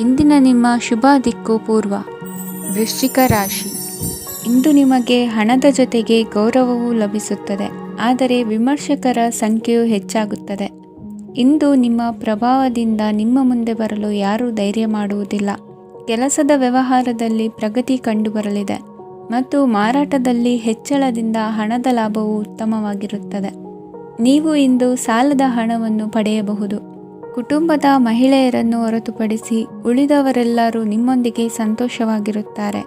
ಇಂದಿನ ನಿಮ್ಮ ಶುಭ ದಿಕ್ಕು ಪೂರ್ವ. ವೃಶ್ಚಿಕ ರಾಶಿ. ಇಂದು ನಿಮಗೆ ಹಣದ ಜೊತೆಗೆ ಗೌರವವೂ ಲಭಿಸುತ್ತದೆ, ಆದರೆ ವಿಮರ್ಶಕರ ಸಂಖ್ಯೆಯು ಹೆಚ್ಚಾಗುತ್ತದೆ. ಇಂದು ನಿಮ್ಮ ಪ್ರಭಾವದಿಂದ ನಿಮ್ಮ ಮುಂದೆ ಬರಲು ಯಾರೂ ಧೈರ್ಯ ಮಾಡುವುದಿಲ್ಲ. ಕೆಲಸದ ವ್ಯವಹಾರದಲ್ಲಿ ಪ್ರಗತಿ ಕಂಡುಬರಲಿದೆ ಮತ್ತು ಮಾರಾಟದಲ್ಲಿ ಹೆಚ್ಚಳದಿಂದ ಹಣದ ಲಾಭವು ಉತ್ತಮವಾಗಿರುತ್ತದೆ. ನೀವು ಇಂದು ಸಾಲದ ಹಣವನ್ನು ಪಡೆಯಬಹುದು. ಕುಟುಂಬದ ಮಹಿಳೆಯರನ್ನು ಹೊರತುಪಡಿಸಿ ಉಳಿದವರೆಲ್ಲರೂ ನಿಮ್ಮೊಂದಿಗೆ ಸಂತೋಷವಾಗಿರುತ್ತಾರೆ.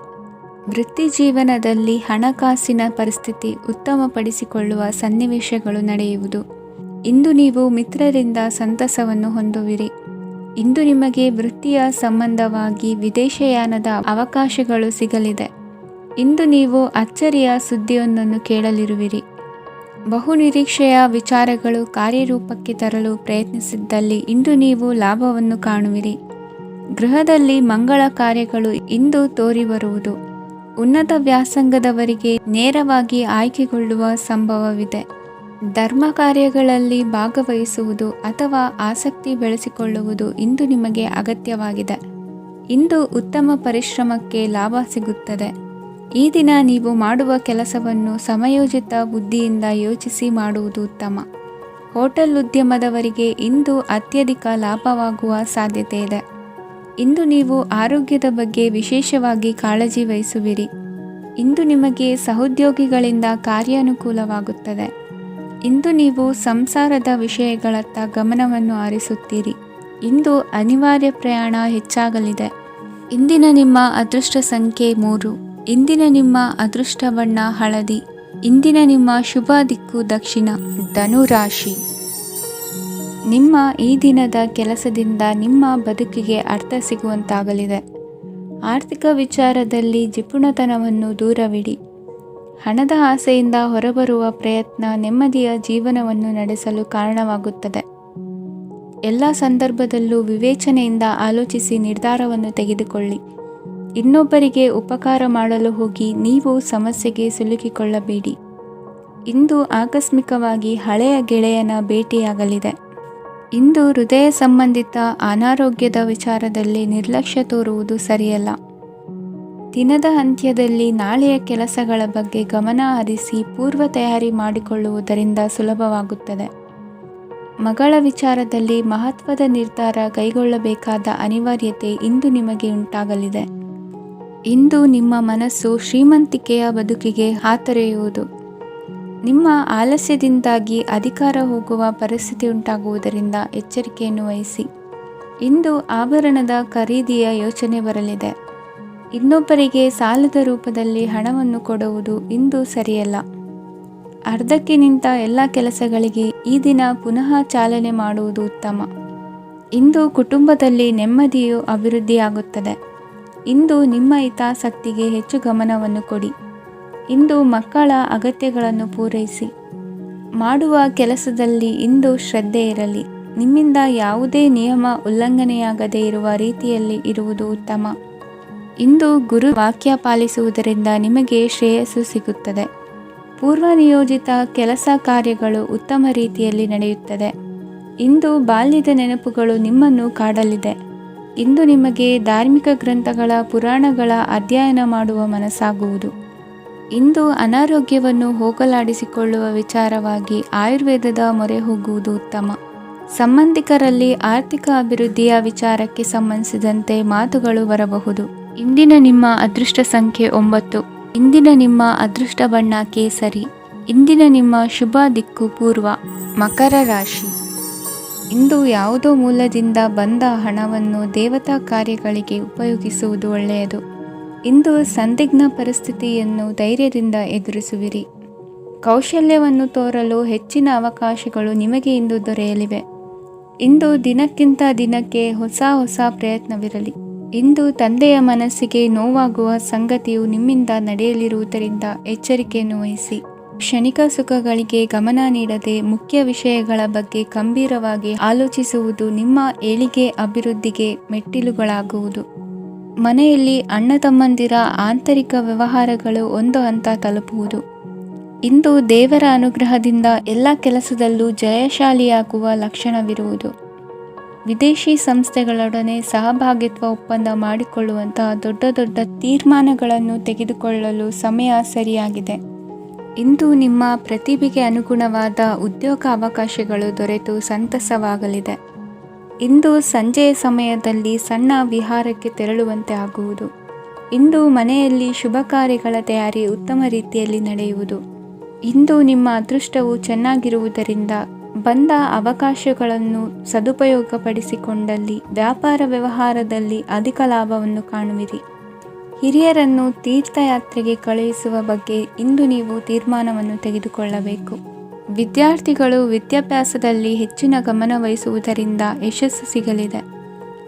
ವೃತ್ತಿ ಜೀವನದಲ್ಲಿ ಹಣಕಾಸಿನ ಪರಿಸ್ಥಿತಿ ಉತ್ತಮಪಡಿಸಿಕೊಳ್ಳುವ ಸನ್ನಿವೇಶಗಳು ನಡೆಯುವುದು. ಇಂದು ನೀವು ಮಿತ್ರರಿಂದ ಸಂತಸವನ್ನು ಹೊಂದುವಿರಿ. ಇಂದು ನಿಮಗೆ ವೃತ್ತಿಯ ಸಂಬಂಧವಾಗಿ ವಿದೇಶಯಾನದ ಅವಕಾಶಗಳು ಸಿಗಲಿದೆ. ಇಂದು ನೀವು ಅಚ್ಚರಿಯ ಸುದ್ದಿಯೊಂದನ್ನು ಕೇಳಲಿರುವಿರಿ. ಬಹುನಿರೀಕ್ಷೆಯ ವಿಚಾರಗಳು ಕಾರ್ಯರೂಪಕ್ಕೆ ತರಲು ಪ್ರಯತ್ನಿಸಿದ್ದಲ್ಲಿ ಇಂದು ನೀವು ಲಾಭವನ್ನು ಕಾಣುವಿರಿ. ಗೃಹದಲ್ಲಿ ಮಂಗಳ ಕಾರ್ಯಗಳು ಇಂದು ತೋರಿಬರುವುದು. ಉನ್ನತ ವ್ಯಾಸಂಗದವರಿಗೆ ನೇರವಾಗಿ ಆಯ್ಕೆಗೊಳ್ಳುವ ಸಂಭವವಿದೆ. ಧರ್ಮ ಕಾರ್ಯಗಳಲ್ಲಿ ಭಾಗವಹಿಸುವುದು ಅಥವಾ ಆಸಕ್ತಿ ಬೆಳೆಸಿಕೊಳ್ಳುವುದು ಇಂದು ನಿಮಗೆ ಅಗತ್ಯವಾಗಿದೆ. ಇಂದು ಉತ್ತಮ ಪರಿಶ್ರಮಕ್ಕೆ ಲಾಭ ಸಿಗುತ್ತದೆ. ಈ ದಿನ ನೀವು ಮಾಡುವ ಕೆಲಸವನ್ನು ಸಮಯೋಚಿತ ಬುದ್ಧಿಯಿಂದ ಯೋಚಿಸಿ ಮಾಡುವುದು ಉತ್ತಮ. ಹೋಟೆಲ್ ಉದ್ಯಮದವರಿಗೆ ಇಂದು ಅತ್ಯಧಿಕ ಲಾಭವಾಗುವ ಸಾಧ್ಯತೆ ಇದೆ. ಇಂದು ನೀವು ಆರೋಗ್ಯದ ಬಗ್ಗೆ ವಿಶೇಷವಾಗಿ ಕಾಳಜಿ ವಹಿಸುವಿರಿ. ಇಂದು ನಿಮಗೆ ಸಹೋದ್ಯೋಗಿಗಳಿಂದ ಕಾರ್ಯಾನುಕೂಲವಾಗುತ್ತದೆ. ಇಂದು ನೀವು ಸಂಸಾರದ ವಿಷಯಗಳತ್ತ ಗಮನವನ್ನು ಹರಿಸುತ್ತೀರಿ. ಇಂದು ಅನಿವಾರ್ಯ ಪ್ರಯಾಣ ಹೆಚ್ಚಾಗಲಿದೆ. ಇಂದಿನ ನಿಮ್ಮ ಅದೃಷ್ಟ ಸಂಖ್ಯೆ 3. ಇಂದಿನ ನಿಮ್ಮ ಅದೃಷ್ಟ ಬಣ್ಣ ಹಳದಿ. ಇಂದಿನ ನಿಮ್ಮ ಶುಭ ದಿಕ್ಕು ದಕ್ಷಿಣ. ಧನುರಾಶಿ. ನಿಮ್ಮ ಈ ದಿನದ ಕೆಲಸದಿಂದ ನಿಮ್ಮ ಬದುಕಿಗೆ ಅರ್ಥ ಸಿಗುವಂತಾಗಲಿದೆ. ಆರ್ಥಿಕ ವಿಚಾರದಲ್ಲಿ ಜಿಪುಣತನವನ್ನು ದೂರವಿಡಿ. ಹಣದ ಆಸೆಯಿಂದ ಹೊರಬರುವ ಪ್ರಯತ್ನ ನೆಮ್ಮದಿಯ ಜೀವನವನ್ನು ನಡೆಸಲು ಕಾರಣವಾಗುತ್ತದೆ. ಎಲ್ಲ ಸಂದರ್ಭದಲ್ಲೂ ವಿವೇಚನೆಯಿಂದ ಆಲೋಚಿಸಿ ನಿರ್ಧಾರವನ್ನು ತೆಗೆದುಕೊಳ್ಳಿ. ಇನ್ನೊಬ್ಬರಿಗೆ ಉಪಕಾರ ಮಾಡಲು ಹೋಗಿ ನೀವು ಸಮಸ್ಯೆಗೆ ಸಿಲುಕಿಕೊಳ್ಳಬೇಡಿ. ಇಂದು ಆಕಸ್ಮಿಕವಾಗಿ ಹಳೆಯ ಗೆಳೆಯನ ಭೇಟಿಯಾಗಲಿದೆ. ಇಂದು ಹೃದಯ ಸಂಬಂಧಿತ ಅನಾರೋಗ್ಯದ ವಿಚಾರದಲ್ಲಿ ನಿರ್ಲಕ್ಷ್ಯ ತೋರುವುದು ಸರಿಯಲ್ಲ. ದಿನದ ಅಂತ್ಯದಲ್ಲಿ ನಾಳೆಯ ಕೆಲಸಗಳ ಬಗ್ಗೆ ಗಮನ ಹರಿಸಿ ಪೂರ್ವ ತಯಾರಿ ಮಾಡಿಕೊಳ್ಳುವುದರಿಂದ ಸುಲಭವಾಗುತ್ತದೆ. ಮಗಳ ವಿಚಾರದಲ್ಲಿ ಮಹತ್ವದ ನಿರ್ಧಾರ ಕೈಗೊಳ್ಳಬೇಕಾದ ಅನಿವಾರ್ಯತೆ ಇಂದು ನಿಮಗೆ ಉಂಟಾಗಲಿದೆ. ಇಂದು ನಿಮ್ಮ ಮನಸ್ಸು ಶ್ರೀಮಂತಿಕೆಯ ಬದುಕಿಗೆ ಹಾತೊರೆಯುವುದು. ನಿಮ್ಮ ಆಲಸ್ಯದಿಂದಾಗಿ ಅಧಿಕಾರ ಹೋಗುವ ಪರಿಸ್ಥಿತಿ ಉಂಟಾಗುವುದರಿಂದ ಎಚ್ಚರಿಕೆಯನ್ನು ವಹಿಸಿ. ಇಂದು ಆಭರಣದ ಖರೀದಿಯ ಯೋಚನೆ ಬರಲಿದೆ. ಇನ್ನೊಬ್ಬರಿಗೆ ಸಾಲದ ರೂಪದಲ್ಲಿ ಹಣವನ್ನು ಕೊಡುವುದು ಇಂದು ಸರಿಯಲ್ಲ. ಅರ್ಧಕ್ಕೆ ನಿಂತ ಎಲ್ಲ ಕೆಲಸಗಳಿಗೆ ಈ ದಿನ ಪುನಃ ಚಾಲನೆ ಮಾಡುವುದು ಉತ್ತಮ. ಇಂದು ಕುಟುಂಬದಲ್ಲಿ ನೆಮ್ಮದಿಯು ಅಭಿವೃದ್ಧಿಯಾಗುತ್ತದೆ. ಇಂದು ನಿಮ್ಮ ಹಿತಾಸಕ್ತಿಗೆ ಹೆಚ್ಚು ಗಮನವನ್ನು ಕೊಡಿ. ಇಂದು ಮಕ್ಕಳ ಅಗತ್ಯಗಳನ್ನು ಪೂರೈಸಿ. ಮಾಡುವ ಕೆಲಸದಲ್ಲಿ ಇಂದು ಶ್ರದ್ಧೆ ಇರಲಿ. ನಿಮ್ಮಿಂದ ಯಾವುದೇ ನಿಯಮ ಉಲ್ಲಂಘನೆಯಾಗದೇ ಇರುವ ರೀತಿಯಲ್ಲಿ ಇರುವುದು ಉತ್ತಮ. ಇಂದು ಗುರು ವಾಕ್ಯ ಪಾಲಿಸುವುದರಿಂದ ನಿಮಗೆ ಶ್ರೇಯಸ್ಸು ಸಿಗುತ್ತದೆ. ಪೂರ್ವ ನಿಯೋಜಿತ ಕೆಲಸ ಕಾರ್ಯಗಳು ಉತ್ತಮ ರೀತಿಯಲ್ಲಿ ನಡೆಯುತ್ತದೆ. ಇಂದು ಬಾಲ್ಯದ ನೆನಪುಗಳು ನಿಮ್ಮನ್ನು ಕಾಡಲಿದೆ. ಇಂದು ನಿಮಗೆ ಧಾರ್ಮಿಕ ಗ್ರಂಥಗಳ ಪುರಾಣಗಳ ಅಧ್ಯಯನ ಮಾಡುವ ಮನಸ್ಸಾಗುವುದು. ಇಂದು ಅನಾರೋಗ್ಯವನ್ನು ಹೋಗಲಾಡಿಸಿಕೊಳ್ಳುವ ವಿಚಾರವಾಗಿ ಆಯುರ್ವೇದದ ಮೊರೆ ಹೋಗುವುದು ಉತ್ತಮ. ಸಂಬಂಧಿಕರಲ್ಲಿ ಆರ್ಥಿಕ ಅಭಿವೃದ್ಧಿಯ ವಿಚಾರಕ್ಕೆ ಸಂಬಂಧಿಸಿದಂತೆ ಮಾತುಗಳು ಬರಬಹುದು. ಇಂದಿನ ನಿಮ್ಮ ಅದೃಷ್ಟ ಸಂಖ್ಯೆ 9. ಇಂದಿನ ನಿಮ್ಮ ಅದೃಷ್ಟ ಬಣ್ಣ ಕೇಸರಿ. ಇಂದಿನ ನಿಮ್ಮ ಶುಭ ದಿಕ್ಕು ಪೂರ್ವ. ಮಕರ ರಾಶಿ. ಇಂದು ಯಾವುದೋ ಮೂಲದಿಂದ ಬಂದ ಹಣವನ್ನು ದೇವತಾ ಕಾರ್ಯಗಳಿಗೆ ಉಪಯೋಗಿಸುವುದು ಒಳ್ಳೆಯದು. ಇಂದು ಸಂದಿಗ್ಧ ಪರಿಸ್ಥಿತಿಯನ್ನು ಧೈರ್ಯದಿಂದ ಎದುರಿಸುವಿರಿ. ಕೌಶಲ್ಯವನ್ನು ತೋರಲು ಹೆಚ್ಚಿನ ಅವಕಾಶಗಳು ನಿಮಗೆ ಇಂದು ದೊರೆಯಲಿವೆ. ಇಂದು ದಿನಕ್ಕಿಂತ ದಿನಕ್ಕೆ ಹೊಸ ಪ್ರಯತ್ನವಿರಲಿ. ಇಂದು ತಂದೆಯ ಮನಸ್ಸಿಗೆ ನೋವಾಗುವ ಸಂಗತಿಯು ನಿಮ್ಮಿಂದ ನಡೆಯಲಿರುವುದರಿಂದ ಎಚ್ಚರಿಕೆಯನ್ನು ವಹಿಸಿ. ಕ್ಷಣಿಕ ಸುಖಗಳಿಗೆ ಗಮನ ನೀಡದೆ ಮುಖ್ಯ ವಿಷಯಗಳ ಬಗ್ಗೆ ಗಂಭೀರವಾಗಿ ಆಲೋಚಿಸುವುದು ನಿಮ್ಮ ಏಳಿಗೆ ಅಭಿವೃದ್ಧಿಗೆ ಮೆಟ್ಟಿಲುಗಳಾಗುವುದು. ಮನೆಯಲ್ಲಿ ಅಣ್ಣ ತಮ್ಮಂದಿರ ಆಂತರಿಕ ವ್ಯವಹಾರಗಳು ಒಂದು ಹಂತ ತಲುಪುವುದು. ಇಂದು ದೇವರ ಅನುಗ್ರಹದಿಂದ ಎಲ್ಲ ಕೆಲಸದಲ್ಲೂ ಜಯಶಾಲಿಯಾಗುವ ಲಕ್ಷಣವಿರುವುದು. ವಿದೇಶಿ ಸಂಸ್ಥೆಗಳೊಡನೆ ಸಹಭಾಗಿತ್ವ ಒಪ್ಪಂದ ಮಾಡಿಕೊಳ್ಳುವಂತಹ ದೊಡ್ಡ ತೀರ್ಮಾನಗಳನ್ನು ತೆಗೆದುಕೊಳ್ಳಲು ಸಮಯ ಸರಿಯಾಗಿದೆ. ಇಂದು ನಿಮ್ಮ ಪ್ರತಿಭೆಗೆ ಅನುಗುಣವಾದ ಉದ್ಯೋಗ ಅವಕಾಶಗಳು ದೊರೆತು ಸಂತಸವಾಗಲಿದೆ. ಇಂದು ಸಂಜೆಯ ಸಮಯದಲ್ಲಿ ಸಣ್ಣ ವಿಹಾರಕ್ಕೆ ತೆರಳುವಂತೆ ಆಗುವುದು. ಇಂದು ಮನೆಯಲ್ಲಿ ಶುಭ ಕಾರ್ಯಗಳ ತಯಾರಿ ಉತ್ತಮ ರೀತಿಯಲ್ಲಿ ನಡೆಯುವುದು. ಇಂದು ನಿಮ್ಮ ಅದೃಷ್ಟವು ಚೆನ್ನಾಗಿರುವುದರಿಂದ ಬಂದ ಅವಕಾಶಗಳನ್ನು ಸದುಪಯೋಗಪಡಿಸಿಕೊಂಡಲ್ಲಿ ವ್ಯಾಪಾರ ವ್ಯವಹಾರದಲ್ಲಿ ಅಧಿಕ ಲಾಭವನ್ನು ಕಾಣುವಿರಿ. ಹಿರಿಯರನ್ನು ತೀರ್ಥಯಾತ್ರೆಗೆ ಕಳುಹಿಸುವ ಬಗ್ಗೆ ಇಂದು ನೀವು ತೀರ್ಮಾನವನ್ನು ತೆಗೆದುಕೊಳ್ಳಬೇಕು. ವಿದ್ಯಾರ್ಥಿಗಳು ವಿದ್ಯಾಭ್ಯಾಸದಲ್ಲಿ ಹೆಚ್ಚಿನ ಗಮನ ವಹಿಸುವುದರಿಂದ ಯಶಸ್ಸು ಸಿಗಲಿದೆ.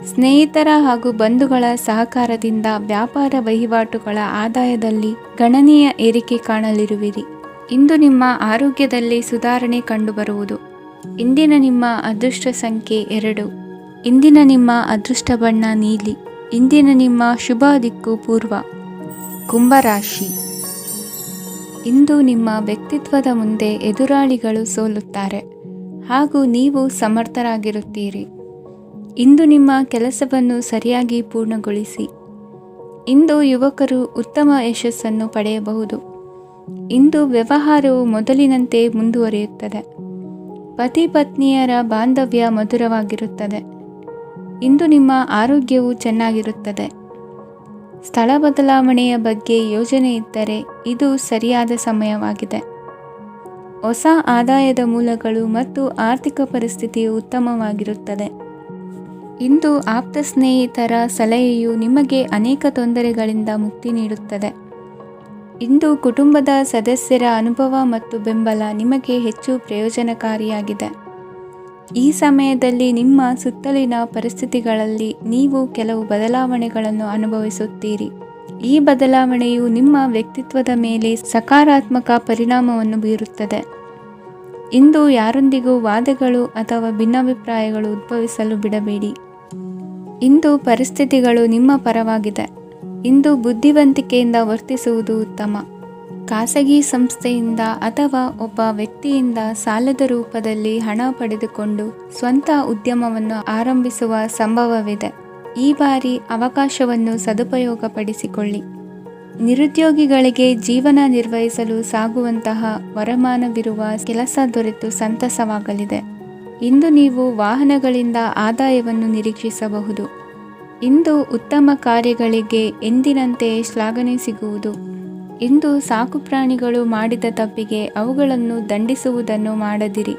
ಸ್ನೇಹಿತರ ಹಾಗೂ ಬಂಧುಗಳ ಸಹಕಾರದಿಂದ ವ್ಯಾಪಾರ ವಹಿವಾಟುಗಳ ಆದಾಯದಲ್ಲಿ ಗಣನೀಯ ಏರಿಕೆ ಕಾಣಲಿರುವಿರಿ. ಇಂದು ನಿಮ್ಮ ಆರೋಗ್ಯದಲ್ಲಿ ಸುಧಾರಣೆ ಕಂಡುಬರುವುದು. ಇಂದಿನ ನಿಮ್ಮ ಅದೃಷ್ಟ ಸಂಖ್ಯೆ 2. ಇಂದಿನ ನಿಮ್ಮ ಅದೃಷ್ಟ ಬಣ್ಣ ನೀಲಿ. ಇಂದಿನ ನಿಮ್ಮ ಶುಭ ದಿಕ್ಕು ಪೂರ್ವ. ಕುಂಭರಾಶಿ. ಇಂದು ನಿಮ್ಮ ವ್ಯಕ್ತಿತ್ವದ ಮುಂದೆ ಎದುರಾಳಿಗಳು ಸೋಲುತ್ತಾರೆ ಹಾಗೂ ನೀವು ಸಮರ್ಥರಾಗಿರುತ್ತೀರಿ. ಇಂದು ನಿಮ್ಮ ಕೆಲಸವನ್ನು ಸರಿಯಾಗಿ ಪೂರ್ಣಗೊಳಿಸಿ. ಇಂದು ಯುವಕರು ಉತ್ತಮ ಯಶಸ್ಸನ್ನು ಪಡೆಯಬಹುದು. ಇಂದು ವ್ಯವಹಾರವು ಮೊದಲಿನಂತೆ ಮುಂದುವರಿಯುತ್ತದೆ. ಪತಿ ಪತ್ನಿಯರ ಬಾಂಧವ್ಯ ಮಧುರವಾಗಿರುತ್ತದೆ. ಇಂದು ನಿಮ್ಮ ಆರೋಗ್ಯವು ಚೆನ್ನಾಗಿರುತ್ತದೆ. ಸ್ಥಳ ಬದಲಾವಣೆಯ ಬಗ್ಗೆ ಯೋಜನೆ ಇದ್ದರೆ ಇದು ಸರಿಯಾದ ಸಮಯವಾಗಿದೆ. ಹೊಸ ಆದಾಯದ ಮೂಲಗಳು ಮತ್ತು ಆರ್ಥಿಕ ಪರಿಸ್ಥಿತಿಯು ಉತ್ತಮವಾಗಿರುತ್ತದೆ. ಇಂದು ಆಪ್ತ ಸ್ನೇಹಿತರ ಸಲಹೆಯು ನಿಮಗೆ ಅನೇಕ ತೊಂದರೆಗಳಿಂದ ಮುಕ್ತಿ ನೀಡುತ್ತದೆ. ಇಂದು ಕುಟುಂಬದ ಸದಸ್ಯರ ಅನುಭವ ಮತ್ತು ಬೆಂಬಲ ನಿಮಗೆ ಹೆಚ್ಚು ಪ್ರಯೋಜನಕಾರಿಯಾಗಿದೆ. ಈ ಸಮಯದಲ್ಲಿ ನಿಮ್ಮ ಸುತ್ತಲಿನ ಪರಿಸ್ಥಿತಿಗಳಲ್ಲಿ ನೀವು ಕೆಲವು ಬದಲಾವಣೆಗಳನ್ನು ಅನುಭವಿಸುತ್ತೀರಿ. ಈ ಬದಲಾವಣೆಯು ನಿಮ್ಮ ವ್ಯಕ್ತಿತ್ವದ ಮೇಲೆ ಸಕಾರಾತ್ಮಕ ಪರಿಣಾಮವನ್ನು ಬೀರುತ್ತದೆ. ಇಂದು ಯಾರೊಂದಿಗೂ ವಾದಗಳು ಅಥವಾ ಭಿನ್ನಾಭಿಪ್ರಾಯಗಳು ಉದ್ಭವಿಸಲು ಬಿಡಬೇಡಿ. ಇಂದು ಪರಿಸ್ಥಿತಿಗಳು ನಿಮ್ಮ ಪರವಾಗಿದೆ. ಇಂದು ಬುದ್ಧಿವಂತಿಕೆಯಿಂದ ವರ್ತಿಸುವುದು ಉತ್ತಮ. ಖಾಸಗಿ ಸಂಸ್ಥೆಯಿಂದ ಅಥವಾ ಒಬ್ಬ ವ್ಯಕ್ತಿಯಿಂದ ಸಾಲದ ರೂಪದಲ್ಲಿ ಹಣ ಪಡೆದುಕೊಂಡು ಸ್ವಂತ ಉದ್ಯಮವನ್ನು ಆರಂಭಿಸುವ ಸಂಭವವಿದೆ. ಈ ಬಾರಿ ಅವಕಾಶವನ್ನು ಸದುಪಯೋಗಪಡಿಸಿಕೊಳ್ಳಿ. ನಿರುದ್ಯೋಗಿಗಳಿಗೆ ಜೀವನ ನಿರ್ವಹಿಸಲು ಸಾಗುವಂತಹ ವರಮಾನವಿರುವ ಕೆಲಸ ದೊರೆತು ಸಂತಸವಾಗಲಿದೆ. ಇಂದು ನೀವು ವಾಹನಗಳಿಂದ ಆದಾಯವನ್ನು ನಿರೀಕ್ಷಿಸಬಹುದು. ಇಂದು ಉತ್ತಮ ಕಾರ್ಯಗಳಿಗೆ ಎಂದಿನಂತೆ ಶ್ಲಾಘನೆ ಸಿಗುವುದು. ಇಂದು ಸಾಕುಪ್ರಾಣಿಗಳು ಮಾಡಿದ ತಪ್ಪಿಗೆ ಅವುಗಳನ್ನು ದಂಡಿಸುವುದನ್ನು ಮಾಡದಿರಿ.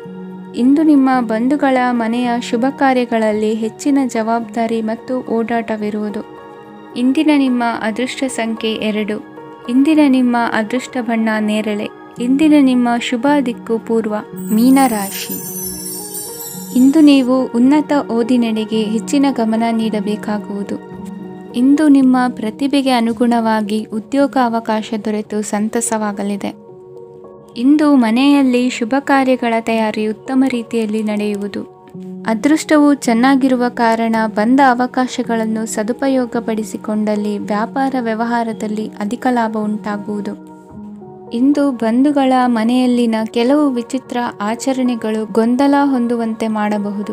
ಇಂದು ನಿಮ್ಮ ಬಂಧುಗಳ ಮನೆಯ ಶುಭ ಕಾರ್ಯಗಳಲ್ಲಿ ಹೆಚ್ಚಿನ ಜವಾಬ್ದಾರಿ ಮತ್ತು ಓಡಾಟವಿರುವುದು. ಇಂದಿನ ನಿಮ್ಮ ಅದೃಷ್ಟ ಸಂಖ್ಯೆ 2. ಇಂದಿನ ನಿಮ್ಮ ಅದೃಷ್ಟ ಬಣ್ಣ ನೇರಳೆ. ಇಂದಿನ ನಿಮ್ಮ ಶುಭ ದಿಕ್ಕು ಪೂರ್ವ. ಮೀನರಾಶಿ. ಇಂದು ನೀವು ಉನ್ನತ ಓದಿನೆಡೆಗೆ ಹೆಚ್ಚಿನ ಗಮನ ನೀಡಬೇಕಾಗುವುದು. ಇಂದು ನಿಮ್ಮ ಪ್ರತಿಭೆಗೆ ಅನುಗುಣವಾಗಿ ಉದ್ಯೋಗ ಅವಕಾಶ ದೊರೆತು ಸಂತಸವಾಗಲಿದೆ. ಇಂದು ಮನೆಯಲ್ಲಿ ಶುಭ ಕಾರ್ಯಗಳ ತಯಾರಿ ಉತ್ತಮ ರೀತಿಯಲ್ಲಿ ನಡೆಯುವುದು. ಅದೃಷ್ಟವು ಚೆನ್ನಾಗಿರುವ ಕಾರಣ ಬಂದ ಅವಕಾಶಗಳನ್ನು ಸದುಪಯೋಗಪಡಿಸಿಕೊಂಡಲ್ಲಿ ವ್ಯಾಪಾರ ವ್ಯವಹಾರದಲ್ಲಿ ಅಧಿಕ ಲಾಭ ಉಂಟಾಗುವುದು. ಇಂದು ಬಂಧುಗಳ ಮನೆಯಲ್ಲಿನ ಕೆಲವು ವಿಚಿತ್ರ ಆಚರಣೆಗಳು ಗೊಂದಲ ಹೊಂದುವಂತೆ ಮಾಡಬಹುದು.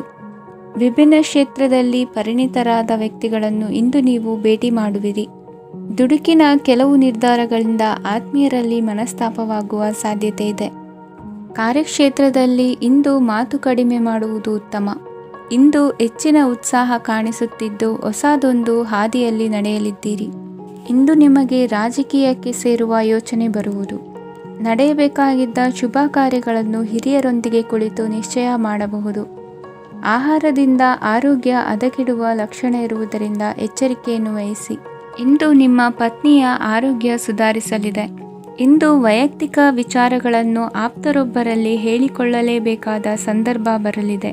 ವಿಭಿನ್ನ ಕ್ಷೇತ್ರದಲ್ಲಿ ಪರಿಣಿತರಾದ ವ್ಯಕ್ತಿಗಳನ್ನು ಇಂದು ನೀವು ಭೇಟಿ ಮಾಡುವಿರಿ. ದುಡುಕಿನ ಕೆಲವು ನಿರ್ಧಾರಗಳಿಂದ ಆತ್ಮೀಯರಲ್ಲಿ ಮನಸ್ತಾಪವಾಗುವ ಸಾಧ್ಯತೆ ಇದೆ. ಕಾರ್ಯಕ್ಷೇತ್ರದಲ್ಲಿ ಇಂದು ಮಾತು ಕಡಿಮೆ ಮಾಡುವುದು ಉತ್ತಮ. ಇಂದು ಹೆಚ್ಚಿನ ಉತ್ಸಾಹ ಕಾಣಿಸುತ್ತಿದ್ದು ಹೊಸದೊಂದು ಹಾದಿಯಲ್ಲಿ ನಡೆಯಲಿದ್ದೀರಿ. ಇಂದು ನಿಮಗೆ ರಾಜಕೀಯಕ್ಕೆ ಸೇರುವ ಯೋಚನೆ ಬರುವುದು. ನಡೆಯಬೇಕಾಗಿದ್ದ ಶುಭ ಕಾರ್ಯಗಳನ್ನು ಹಿರಿಯರೊಂದಿಗೆ ಕುಳಿತು ನಿಶ್ಚಯ ಮಾಡಬಹುದು. ಆಹಾರದಿಂದ ಆರೋಗ್ಯ ಹದಗೆಡುವ ಲಕ್ಷಣ ಇರುವುದರಿಂದ ಎಚ್ಚರಿಕೆಯನ್ನು ವಹಿಸಿ. ಇಂದು ನಿಮ್ಮ ಪತ್ನಿಯ ಆರೋಗ್ಯ ಸುಧಾರಿಸಲಿದೆ. ಇಂದು ವೈಯಕ್ತಿಕ ವಿಚಾರಗಳನ್ನು ಆಪ್ತರೊಬ್ಬರಲ್ಲಿ ಹೇಳಿಕೊಳ್ಳಲೇಬೇಕಾದ ಸಂದರ್ಭ ಬರಲಿದೆ.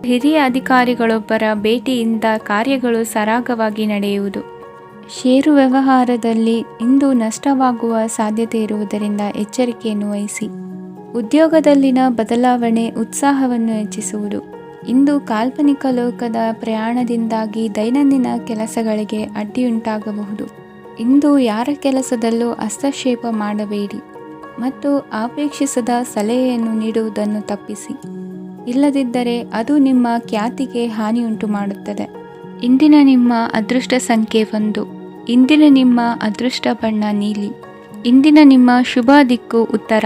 ಹಿರಿಯ ಅಧಿಕಾರಿಗಳೊಬ್ಬರ ಭೇಟಿಯಿಂದ ಕಾರ್ಯಗಳು ಸರಾಗವಾಗಿ ನಡೆಯುವುದು. ಷೇರು ವ್ಯವಹಾರದಲ್ಲಿ ಇಂದು ನಷ್ಟವಾಗುವ ಸಾಧ್ಯತೆ ಇರುವುದರಿಂದ ಎಚ್ಚರಿಕೆಯನ್ನು ವಹಿಸಿ. ಉದ್ಯೋಗದಲ್ಲಿನ ಬದಲಾವಣೆ ಉತ್ಸಾಹವನ್ನು ಹೆಚ್ಚಿಸುವುದು. ಇಂದು ಕಾಲ್ಪನಿಕ ಲೋಕದ ಪ್ರಯಾಣದಿಂದಾಗಿ ದೈನಂದಿನ ಕೆಲಸಗಳಿಗೆ ಅಡ್ಡಿಯುಂಟಾಗಬಹುದು. ಇಂದು ಯಾರ ಕೆಲಸದಲ್ಲೂ ಹಸ್ತಕ್ಷೇಪ ಮಾಡಬೇಡಿ ಮತ್ತು ಅಪೇಕ್ಷಿಸದ ಸಲಹೆಯನ್ನು ನೀಡುವುದನ್ನು ತಪ್ಪಿಸಿ. ಇಲ್ಲದಿದ್ದರೆ ಅದು ನಿಮ್ಮ ಖ್ಯಾತಿಗೆ ಹಾನಿಯುಂಟು ಮಾಡುತ್ತದೆ. ಇಂದಿನ ನಿಮ್ಮ ಅದೃಷ್ಟ ಸಂಖ್ಯೆ 1. ಇಂದಿನ ನಿಮ್ಮ ಅದೃಷ್ಟ ಬಣ್ಣ ನೀಲಿ. ಇಂದಿನ ನಿಮ್ಮ ಶುಭ ದಿಕ್ಕು ಉತ್ತರ.